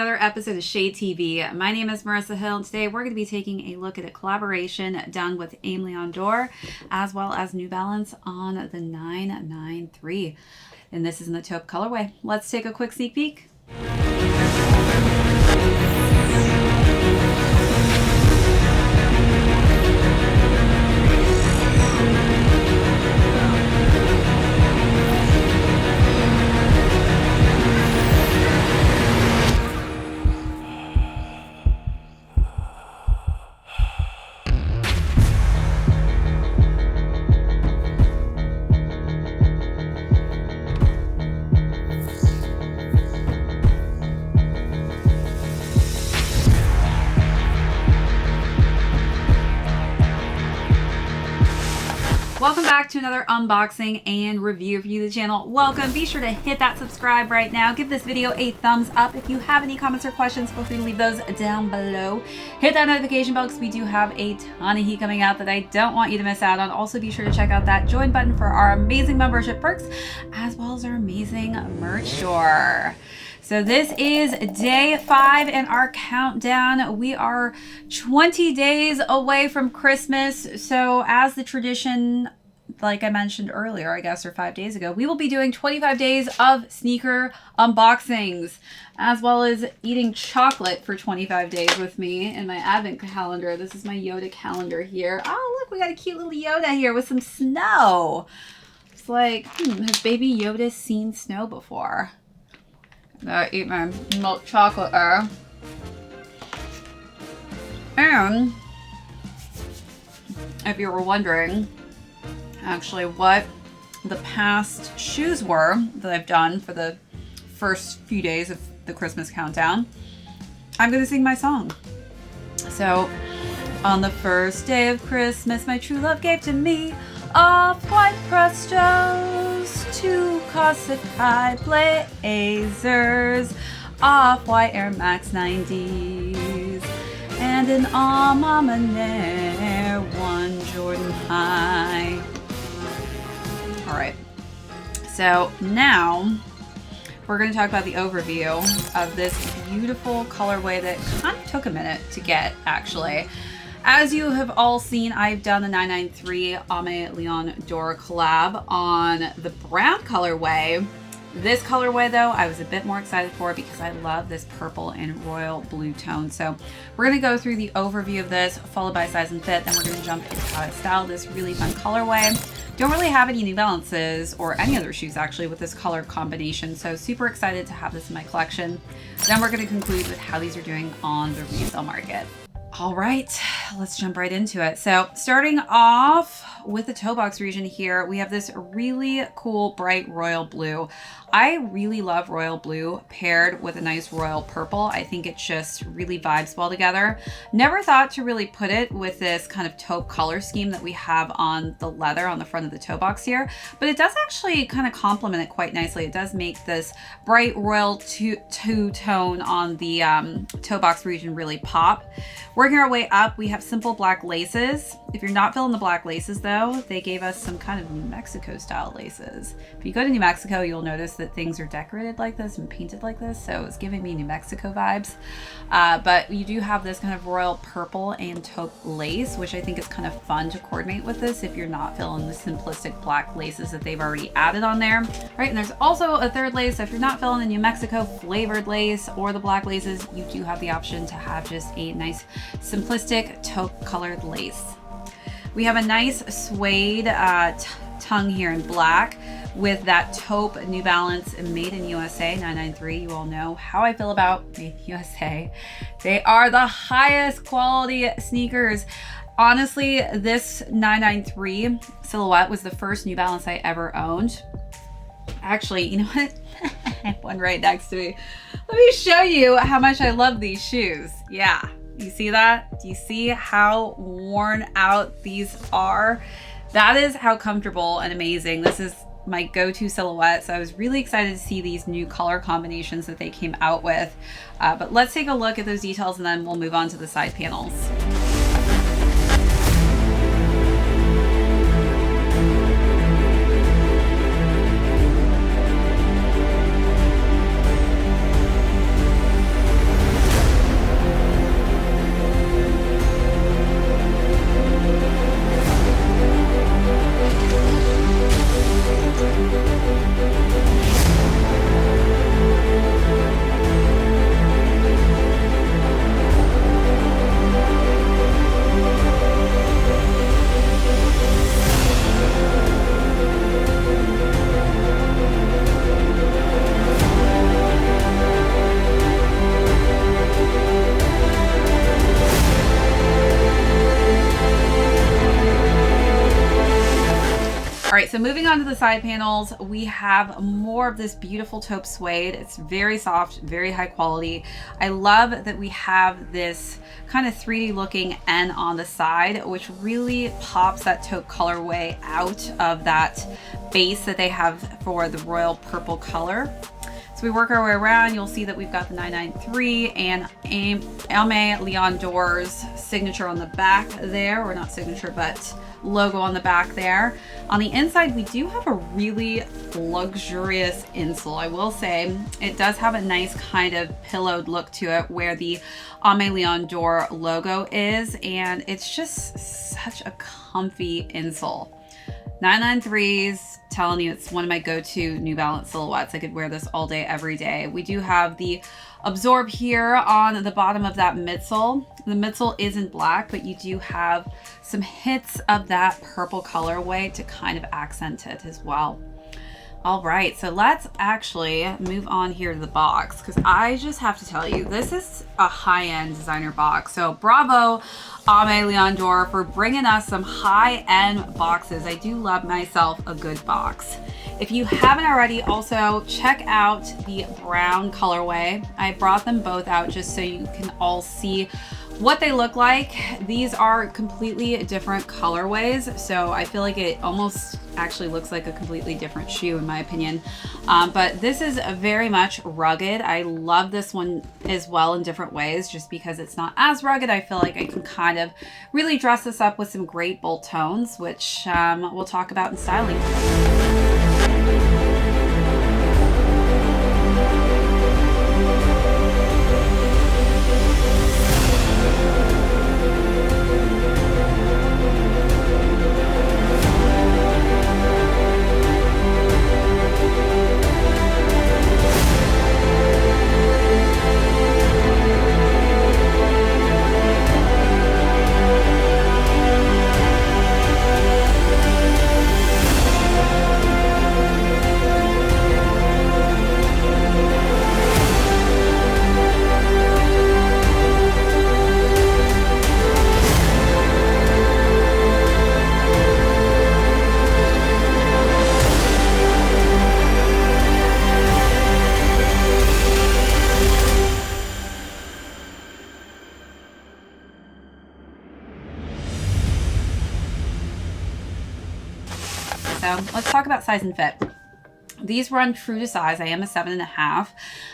another episode of Shade TV. My name is Marissa Hill, and today we're going to be taking a look at a collaboration done with Aime Leon Dore, as well as New Balance on the 993. And this is in the taupe colorway. Let's take a quick sneak peek. Welcome back to another unboxing and review for you, the channel. Welcome. Be sure to hit that subscribe right now. Give this video a thumbs up. If you have any comments or questions, feel free to leave those down below. Hit that notification bell because we do have a ton of heat coming out that I don't want you to miss out on. Also, be sure to check out that join button for our amazing membership perks, as well as our amazing merch store. So this is day 5 in our countdown. We are 20 days away from Christmas. So as the tradition, like I mentioned earlier, I guess, or 5 days ago, we will be doing 25 days of sneaker unboxings, as well as eating chocolate for 25 days with me in my advent calendar. This is my Yoda calendar here. Oh, look, we got a cute little Yoda here with some snow. It's like, has baby Yoda seen snow before? I eat my milk chocolate there. And if you were wondering actually what the past shoes were that I've done for the first few days of the Christmas countdown, I'm gonna sing my song. So, on the first day of Christmas, my true love gave to me off-white Prestos, 2 CASHAPP blazers, off-white Air Max 90s, and an Aime 1 Jordan High. All right, so now we're going to talk about the overview of this beautiful colorway that kind of took a minute to get, actually. As you have all seen, I've done the 993 Aime Leon Dore collab on the brown colorway. This colorway, though, I was a bit more excited for because I love this purple and royal blue tone. So we're going to go through the overview of this, followed by size and fit. Then we're going to jump into how I style this really fun colorway. Don't really have any New Balances or any other shoes, actually, with this color combination. So super excited to have this in my collection. Then we're going to conclude with how these are doing on the resale market. All right, let's jump right into it. So starting off with the toe box region here, we have this really cool bright royal blue. I really love royal blue paired with a nice royal purple. I think it just really vibes well together. Never thought to really put it with this kind of taupe color scheme that we have on the leather on the front of the toe box here, but it does actually kind of complement it quite nicely. It does make this bright royal two-tone on the toe box region really pop. Working our way up, we have simple black laces. If you're not feeling the black laces though, they gave us some kind of New Mexico style laces. If you go to New Mexico, you'll notice that things are decorated like this and painted like this, so it's giving me New Mexico vibes. But you do have this kind of royal purple and taupe lace, which I think is kind of fun to coordinate with this if you're not feeling the simplistic black laces that they've already added on there. All right, and there's also a third lace. So if you're not feeling the New Mexico flavored lace or the black laces, you do have the option to have just a nice simplistic taupe colored lace. We have a nice suede tongue here in black with that taupe New Balance Made in USA 993. You all know how I feel about Made in USA. They are the highest quality sneakers. Honestly, this 993 silhouette was the first New Balance I ever owned. Actually, you know what? I have one right next to me. Let me show you how much I love these shoes. Yeah. You see that? Do you see how worn out these are? That is how comfortable and amazing. This is my go-to silhouette. So I was really excited to see these new color combinations that they came out with. But let's take a look at those details and then we'll move on to the side panels. right, so moving on to the side panels, we have more of this beautiful taupe suede. It's very soft, very high quality. I love that we have this kind of 3D looking N on the side, which really pops that taupe colorway out of that base that they have for the royal purple color. So we work our way around, you'll see that we've got the 993 and Aime Leon Dore's signature on the back there, or not signature, but logo on the back there. On the inside, we do have a really luxurious insole. I will say it does have a nice kind of pillowed look to it where the Aime Leon Dore logo is, and it's just such a comfy insole. 993s, telling you it's one of my go-to New Balance silhouettes. I could wear this all day, every day. We do have the absorb here on the bottom of that midsole. The midsole isn't black, but you do have some hits of that purple colorway to kind of accent it as well. All right, so let's actually move on here to the box, because I just have to tell you, this is a high-end designer box. So bravo, Aime Leon Dore, for bringing us some high-end boxes. I do love myself a good box. If you haven't already, also check out the brown colorway. I brought them both out just so you can all see what they look like. These are completely different colorways, so I feel like it almost actually looks like a completely different shoe in my opinion. But this is very much rugged. I love this one as well in different ways, just because it's not as rugged. I feel like I can kind of really dress this up with some great bold tones, which we'll talk about in styling. So let's talk about size and fit. These run true to size. I am a 7.5.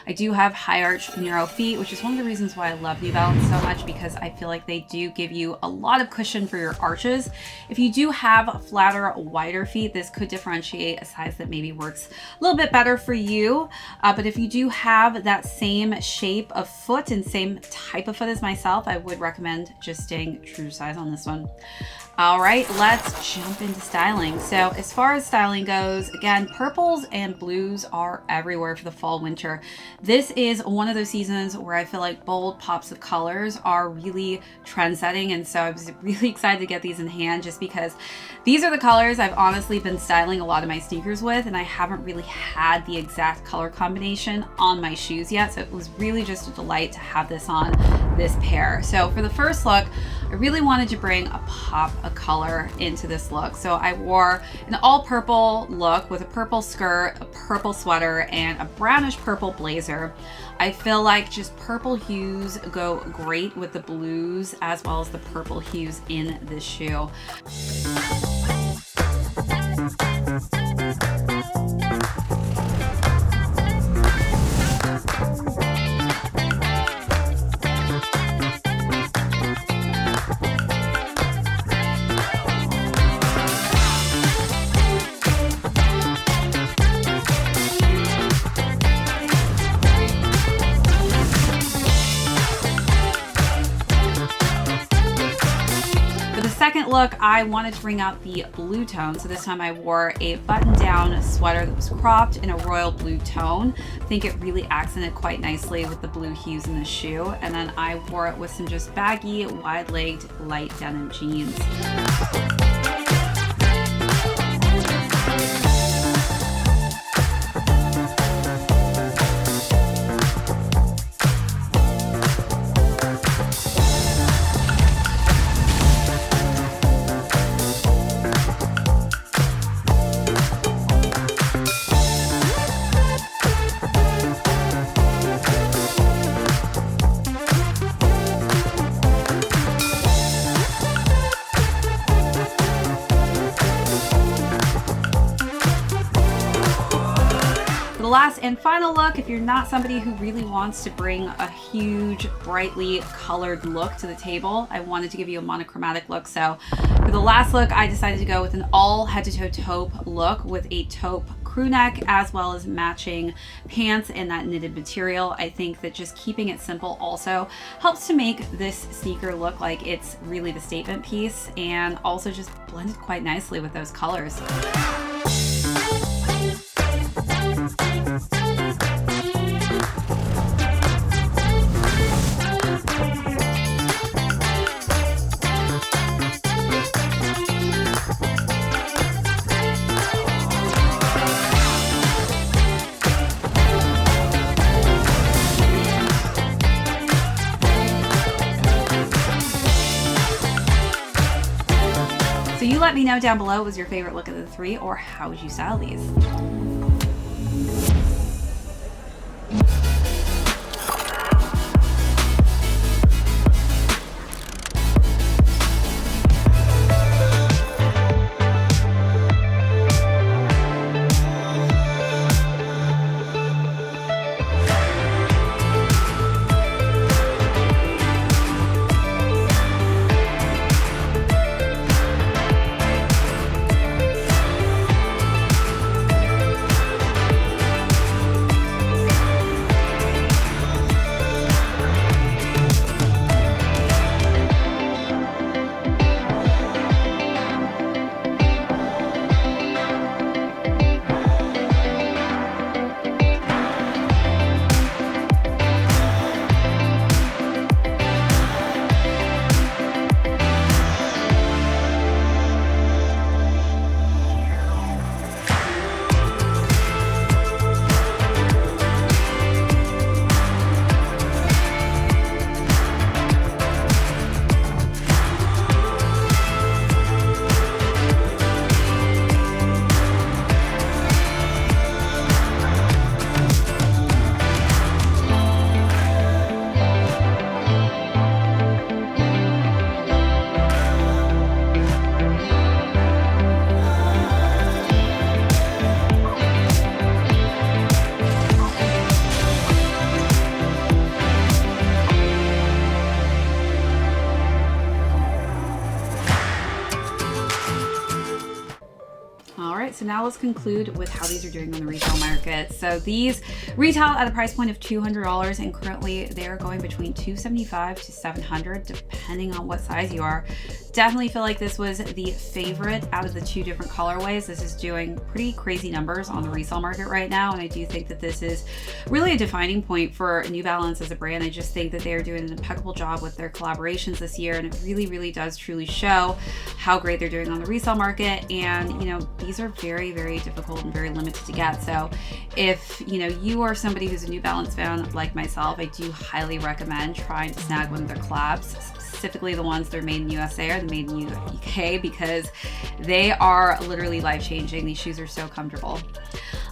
I do have high arch narrow feet, which is one of the reasons why I love New Balance so much, because I feel like they do give you a lot of cushion for your arches. If you do have flatter, wider feet, this could differentiate a size that maybe works a little bit better for you. But if you do have that same shape of foot and same type of foot as myself, I would recommend just staying true to size on this one. All right, let's jump into styling. So as far as styling goes, again, purples and blues are everywhere for the fall winter. This is one of those seasons where I feel like bold pops of colors are really trend setting. And so I was really excited to get these in hand, just because these are the colors I've honestly been styling a lot of my sneakers with, and I haven't really had the exact color combination on my shoes yet. So it was really just a delight to have this on this pair. So for the first look, I really wanted to bring a pop of color into this look. So I wore an all purple look with a purple skirt, a purple sweater, and a brownish purple blazer. I feel like just purple hues go great with the blues as well as the purple hues in this shoe. Second look, I wanted to bring out the blue tone. So this time I wore a button-down sweater that was cropped in a royal blue tone. I think it really accented quite nicely with the blue hues in the shoe. And then I wore it with some just baggy, wide-legged, light denim jeans. the last and final look, if you're not somebody who really wants to bring a huge, brightly colored look to the table, I wanted to give you a monochromatic look. So for the last look, I decided to go with an all head-to-toe taupe look with a taupe crew neck as well as matching pants in that knitted material. I think that just keeping it simple also helps to make this sneaker look like it's really the statement piece, and also just blended quite nicely with those colors. So you let me know down below what was your favorite look of the three, or how would you style these? So now let's conclude with how these are doing on the resale market. So these retail at a price point of $200, and currently they're going between $275 to $700 depending on what size you are. Definitely feel like this was the favorite out of the two different colorways. This is doing pretty crazy numbers on the resale market right now, and I do think that this is really a defining point for New Balance as a brand. I just think that they are doing an impeccable job with their collaborations this year, and it really does truly show how great they're doing on the resale market. And you know, these are very difficult and very limited to get. So if you know you are somebody who's a New Balance fan like myself, I do highly recommend trying to snag one of their collabs, specifically the ones that are made in USA or the made in UK, because they are literally life-changing. These shoes are so comfortable.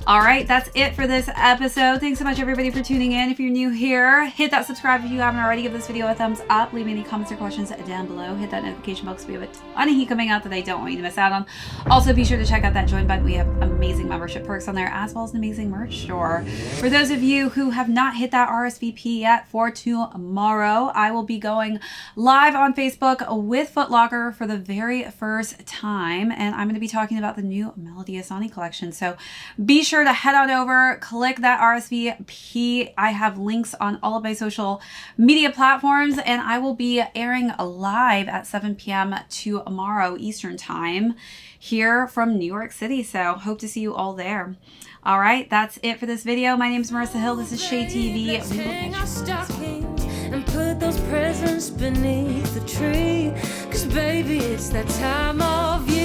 All right, that's it for this episode. Thanks so much everybody for tuning in. If you're new here, hit that subscribe if you haven't already. Give this video a thumbs up. Leave me any comments or questions down below. Hit that notification box. We have a ton of heat coming out that I don't want you to miss out on. Also, be sure to check out that join button. We have amazing membership perks on there, as well as an amazing merch store. For those of you who have not hit that RSVP yet for tomorrow, I will be going live on Facebook with Foot Locker for the very first time, and I'm going to be talking about the new Melody Asani collection. So be sure to head on over, click that RSVP. I have links on all of my social media platforms, and I will be airing live at 7 p.m. tomorrow Eastern time here from New York City. So hope to see you all there. All right, that's it for this video. My name is Marissa Hill. This is ShadeTV. We will catch you and put those presents beneath the tree, 'cause baby, it's that time of year.